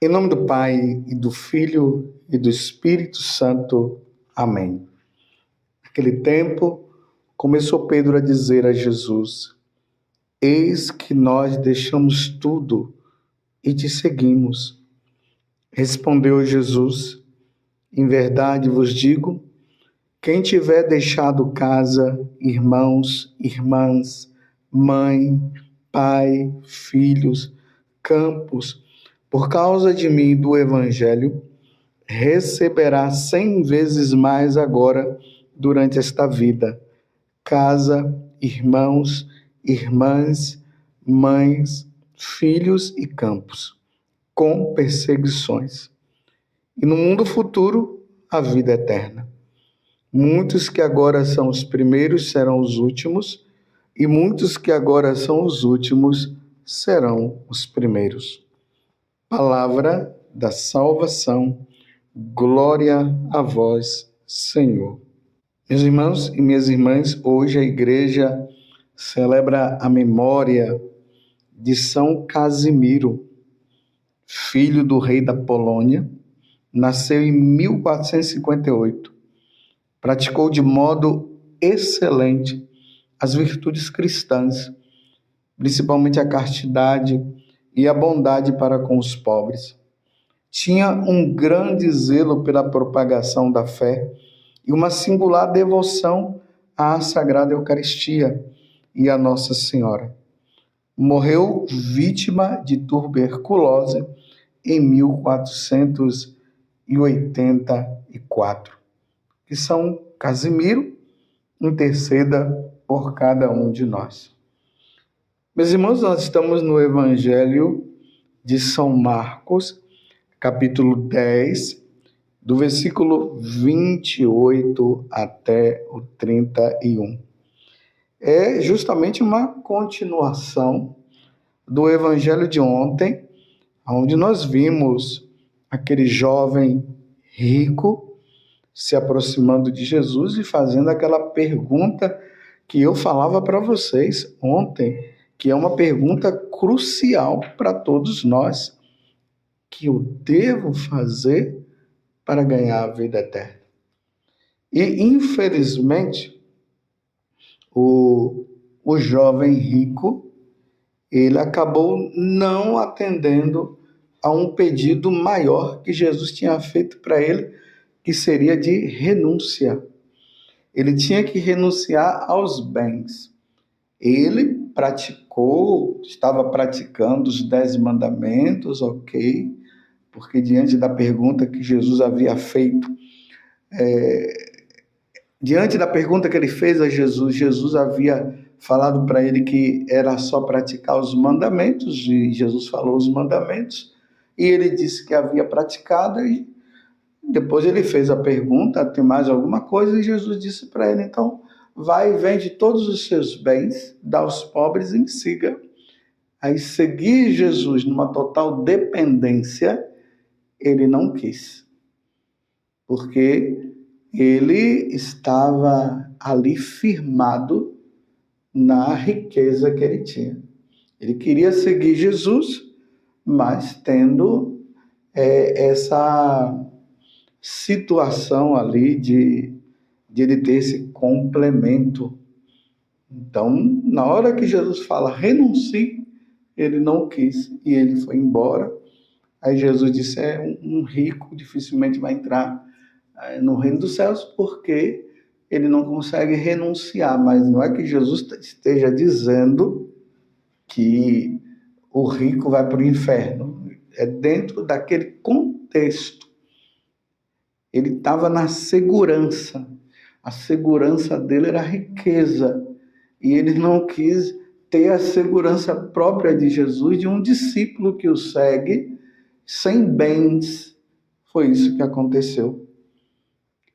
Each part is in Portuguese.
Em nome do Pai, e do Filho, e do Espírito Santo. Amém. Naquele tempo, começou Pedro a dizer a Jesus: Eis que nós deixamos tudo e te seguimos. Respondeu Jesus: Em verdade vos digo, quem tiver deixado casa, irmãos, irmãs, mãe, pai, filhos, campos, por causa de mim e do Evangelho, receberá 100 vezes mais agora durante esta vida. Casa, irmãos, irmãs, mães, filhos e campos, com perseguições. E no mundo futuro, a vida eterna. Muitos que agora são os primeiros serão os últimos, e muitos que agora são os últimos serão os primeiros. Palavra da salvação. Glória a vós, Senhor. Meus irmãos e minhas irmãs, hoje a igreja celebra a memória de São Casimiro, filho do rei da Polônia. Nasceu em 1458. Praticou de modo excelente as virtudes cristãs, principalmente a castidade e a bondade para com os pobres. Tinha um grande zelo pela propagação da fé e uma singular devoção à Sagrada Eucaristia e à Nossa Senhora. Morreu vítima de tuberculose em 1484. Que São Casimiro interceda por cada um de nós. Meus irmãos, nós estamos no Evangelho de São Marcos, capítulo 10, do versículo 28 até o 31. É justamente uma continuação do Evangelho de ontem, onde nós vimos aquele jovem rico se aproximando de Jesus e fazendo aquela pergunta que eu falava para vocês ontem, que é uma pergunta crucial para todos nós. Que eu devo fazer para ganhar a vida eterna? E, infelizmente, o jovem rico, ele acabou não atendendo a um pedido maior que Jesus tinha feito para ele, que seria de renúncia. Ele tinha que renunciar aos bens. Ele estava praticando os 10 mandamentos, ok, porque diante da pergunta que Jesus havia feito, diante da pergunta que ele fez a Jesus, Jesus havia falado para ele que era só praticar os mandamentos, e Jesus falou os mandamentos, e ele disse que havia praticado, e depois ele fez a pergunta, tem mais alguma coisa? E Jesus disse para ele, então, vai e vende todos os seus bens, dá aos pobres e me siga. Aí seguir Jesus numa total dependência, ele não quis, porque ele estava ali firmado na riqueza que ele tinha. Ele queria seguir Jesus, mas tendo essa situação ali de ele ter esse complemento. Então, na hora que Jesus fala renuncie, ele não quis e ele foi embora. Aí Jesus disse, um rico dificilmente vai entrar no reino dos céus porque ele não consegue renunciar. Mas não é que Jesus esteja dizendo que o rico vai para o inferno. É dentro daquele contexto. Ele estava na segurança. A segurança dele era a riqueza. E ele não quis ter a segurança própria de Jesus, de um discípulo que o segue, sem bens. Foi isso que aconteceu.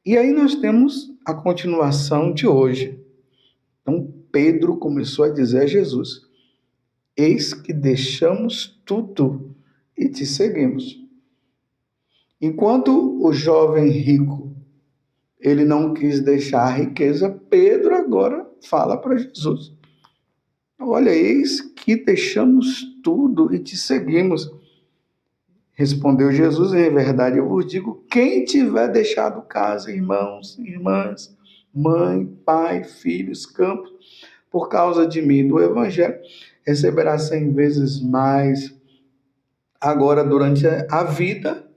E aí nós temos a continuação de hoje. Então Pedro começou a dizer a Jesus, eis que deixamos tudo e te seguimos. Enquanto o jovem rico, ele não quis deixar a riqueza, Pedro agora fala para Jesus, olha, eis que deixamos tudo e te seguimos. Respondeu Jesus: em verdade eu vos digo, quem tiver deixado casa, irmãos, irmãs, mãe, pai, filhos, campos, por causa de mim, do Evangelho, receberá 100 vezes mais agora durante a vida,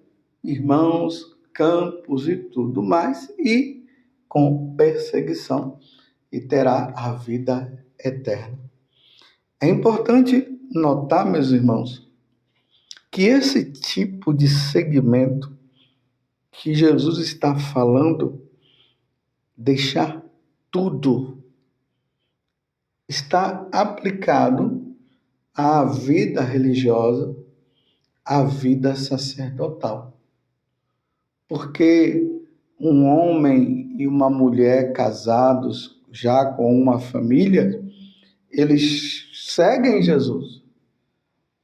irmãos, campos e tudo mais, e com perseguição, e terá a vida eterna. É importante notar, meus irmãos, que esse tipo de segmento que Jesus está falando, deixar tudo, está aplicado à vida religiosa, à vida sacerdotal. Porque um homem e uma mulher casados, já com uma família, eles seguem Jesus,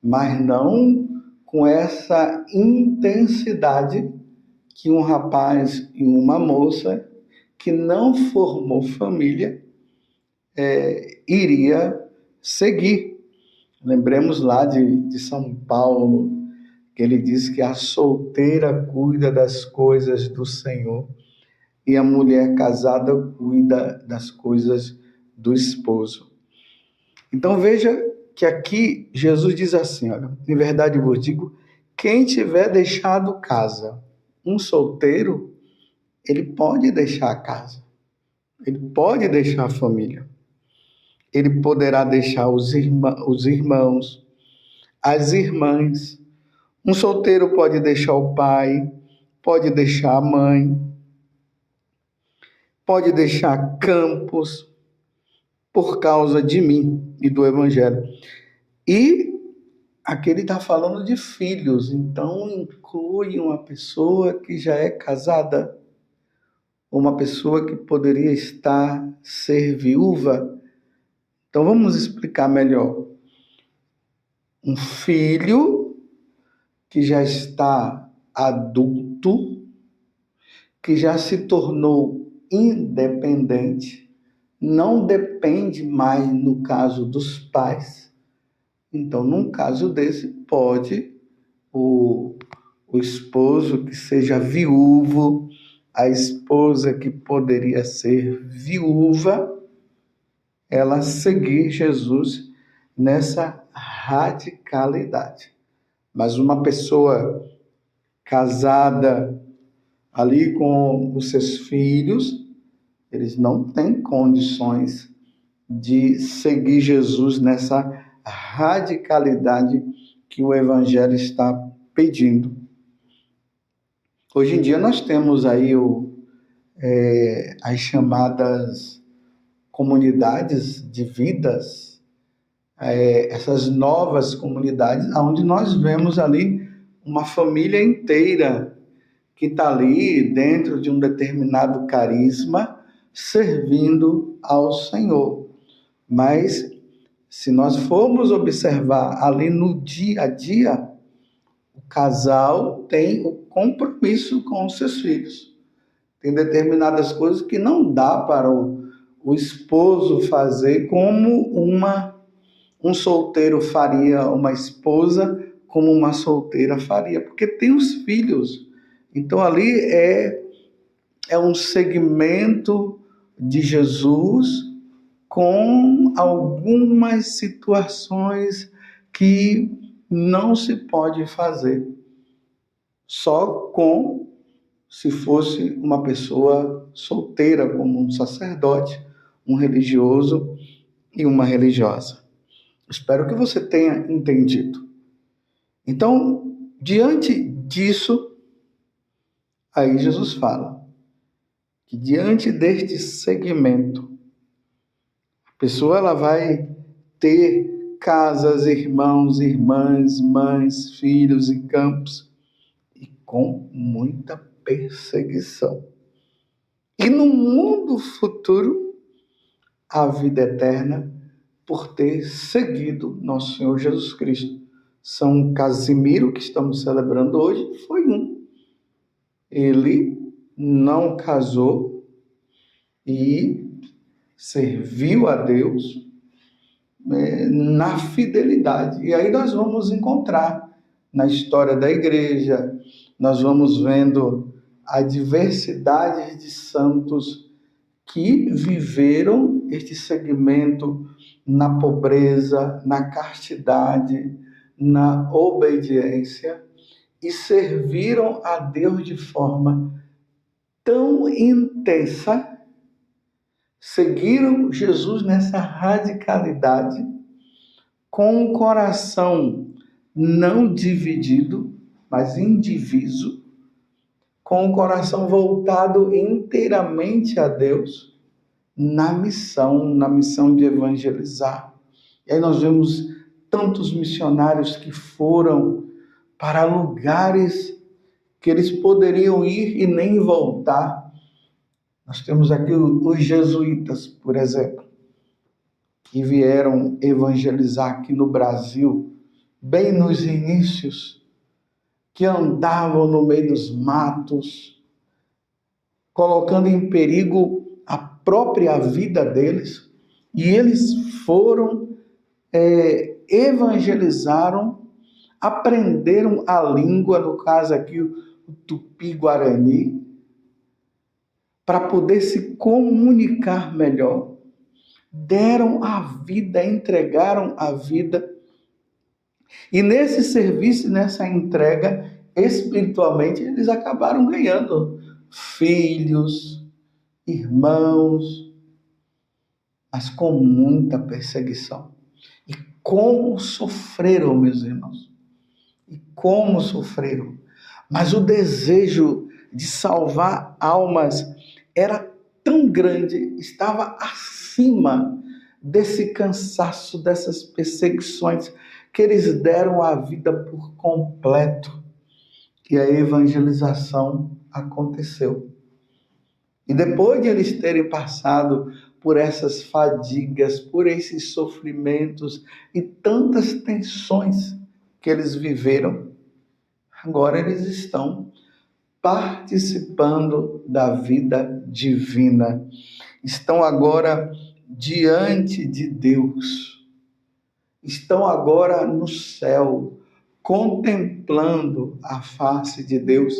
mas não com essa intensidade que um rapaz e uma moça que não formou família iria seguir. Lembremos lá de São Paulo, que ele diz que a solteira cuida das coisas do Senhor e a mulher casada cuida das coisas do esposo. Então veja que aqui Jesus diz assim, olha, em verdade vos digo, quem tiver deixado casa, um solteiro, ele pode deixar a casa, ele pode deixar a família, ele poderá deixar os irmãos, as irmãs. Um solteiro pode deixar o pai, pode deixar a mãe, pode deixar campos por causa de mim e do Evangelho. E aqui ele está falando de filhos, então inclui uma pessoa que já é casada, uma pessoa que poderia ser viúva. Então vamos explicar melhor. Um filho que já está adulto, que já se tornou independente, não depende mais, no caso dos pais. Então, num caso desse, pode o esposo que seja viúvo, a esposa que poderia ser viúva, ela seguir Jesus nessa radicalidade. Mas uma pessoa casada ali com os seus filhos, eles não têm condições de seguir Jesus nessa radicalidade que o Evangelho está pedindo. Hoje em dia nós temos aí as chamadas comunidades de vidas, essas novas comunidades, onde nós vemos ali uma família inteira que está ali dentro de um determinado carisma, servindo ao Senhor. Mas, se nós formos observar ali no dia a dia, o casal tem o compromisso com os seus filhos. Tem determinadas coisas que não dá para o esposo fazer como um solteiro faria, uma esposa como uma solteira faria, porque tem os filhos. Então ali é um segmento de Jesus com algumas situações que não se pode fazer só se fosse uma pessoa solteira, como um sacerdote, um religioso e uma religiosa. Espero que você tenha entendido. Então, diante disso, aí Jesus fala que diante deste segmento, a pessoa ela vai ter casas, irmãos, irmãs, mães, filhos e campos, e com muita perseguição. E no mundo futuro, a vida eterna por ter seguido nosso Senhor Jesus Cristo. São Casimiro, que estamos celebrando hoje, foi um. Ele não casou e serviu a Deus na fidelidade. E aí nós vamos encontrar na história da igreja, nós vamos vendo a diversidade de santos que viveram este segmento na pobreza, na castidade, na obediência e serviram a Deus de forma tão intensa, seguiram Jesus nessa radicalidade, com o coração não dividido, mas indiviso, com o coração voltado inteiramente a Deus, na missão de evangelizar. E aí nós vemos tantos missionários que foram para lugares que eles poderiam ir e nem voltar. Nós temos aqui os jesuítas, por exemplo, que vieram evangelizar aqui no Brasil, bem nos inícios, que andavam no meio dos matos, colocando em perigo a própria vida deles, e eles foram, evangelizaram, aprenderam a língua, no caso aqui o Tupi-Guarani, para poder se comunicar melhor, deram a vida, entregaram a vida, e nesse serviço, nessa entrega, espiritualmente, eles acabaram ganhando filhos, irmãos, mas com muita perseguição. E como sofreram, meus irmãos, e como sofreram. Mas o desejo de salvar almas era tão grande, estava acima desse cansaço, dessas perseguições, que eles deram a vida por completo. E a evangelização aconteceu. E depois de eles terem passado por essas fadigas, por esses sofrimentos e tantas tensões que eles viveram, agora eles estão participando da vida divina. Estão agora diante de Deus. Estão agora no céu, contemplando a face de Deus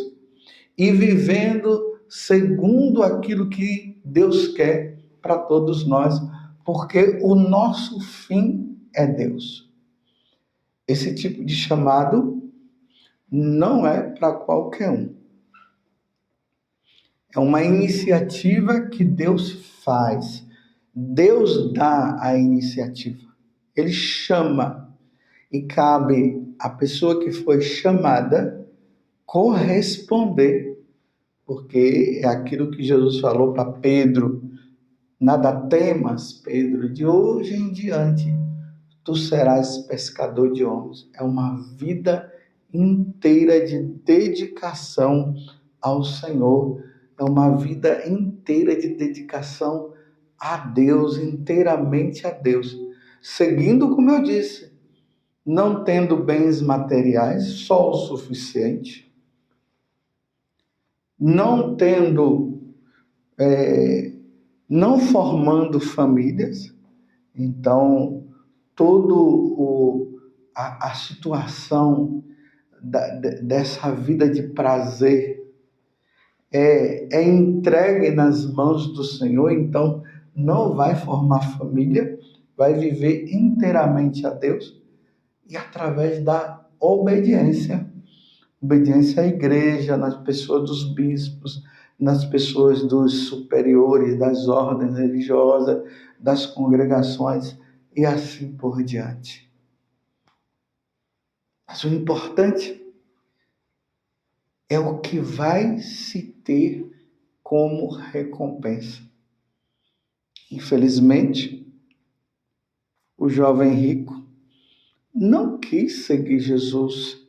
e vivendo segundo aquilo que Deus quer para todos nós, porque o nosso fim é Deus. Esse tipo de chamado não é para qualquer um. É uma iniciativa que Deus faz. Deus dá a iniciativa. Ele chama e cabe à pessoa que foi chamada corresponder, porque é aquilo que Jesus falou para Pedro: nada temas, Pedro, de hoje em diante tu serás pescador de homens. É uma vida inteira de dedicação ao Senhor, é uma vida inteira de dedicação a Deus, inteiramente a Deus, seguindo, como eu disse, não tendo bens materiais, só o suficiente, não tendo, não formando famílias. Então, a situação dessa vida de prazer é entregue nas mãos do Senhor. Então, não vai formar família, vai viver inteiramente a Deus e através da obediência à igreja, nas pessoas dos bispos, nas pessoas dos superiores, das ordens religiosas, das congregações e assim por diante. Mas o importante é o que vai se ter como recompensa. Infelizmente, o jovem rico não quis seguir Jesus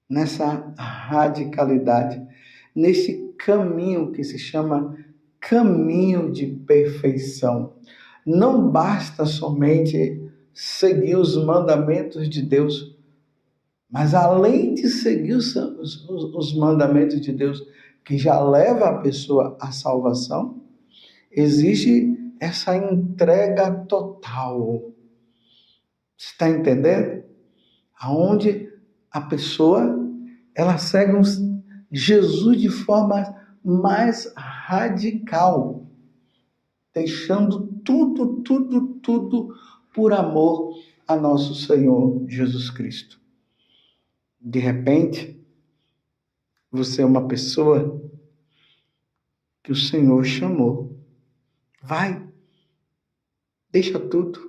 nessa radicalidade, nesse caminho que se chama caminho de perfeição. Não basta somente seguir os mandamentos de Deus, mas além de seguir os mandamentos de Deus, que já leva a pessoa à salvação, existe essa entrega total. Você está entendendo? Aonde a pessoa, ela segue Jesus de forma mais radical, deixando tudo por amor a nosso Senhor Jesus Cristo. De repente, você é uma pessoa que o Senhor chamou. Vai, deixa tudo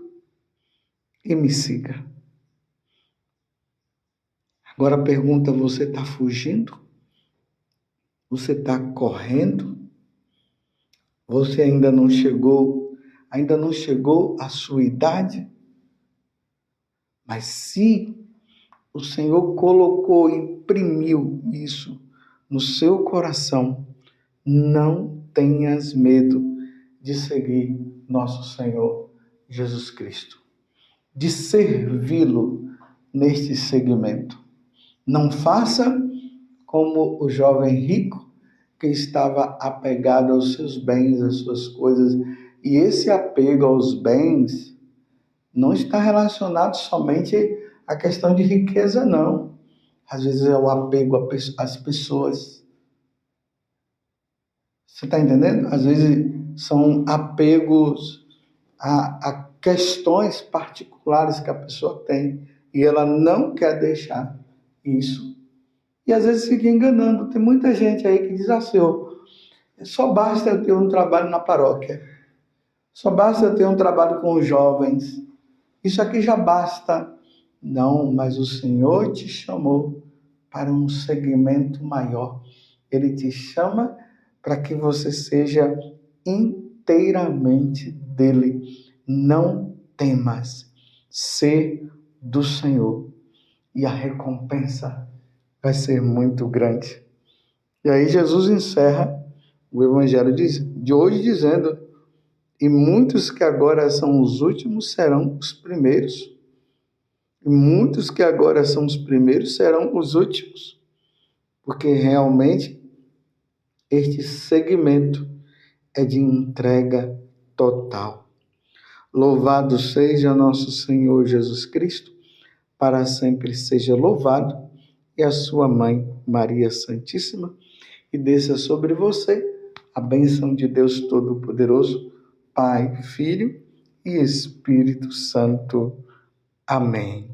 e me siga. Agora a pergunta, você está fugindo? Você está correndo? Você ainda não chegou à sua idade? Mas se o Senhor colocou, imprimiu isso no seu coração, não tenhas medo de seguir nosso Senhor Jesus Cristo, de servi-lo neste segmento. Não faça como o jovem rico que estava apegado aos seus bens, às suas coisas. E esse apego aos bens não está relacionado somente à questão de riqueza, não. Às vezes é o apego às pessoas. Você está entendendo? Às vezes são apegos a questões particulares que a pessoa tem e ela não quer deixar isso. E às vezes fica enganando. Tem muita gente aí que diz assim, só basta eu ter um trabalho na paróquia. Só basta eu ter um trabalho com os jovens. Isso aqui já basta. Não, mas o Senhor te chamou para um segmento maior. Ele te chama para que você seja inteiramente dele. Não temas ser do Senhor. E a recompensa vai ser muito grande. E aí Jesus encerra o evangelho de hoje dizendo, e muitos que agora são os últimos serão os primeiros. E muitos que agora são os primeiros serão os últimos. Porque realmente este segmento é de entrega total. Louvado seja nosso Senhor Jesus Cristo, para sempre seja louvado, e a sua mãe, Maria Santíssima, e desça sobre você a bênção de Deus Todo-Poderoso, Pai, Filho e Espírito Santo. Amém.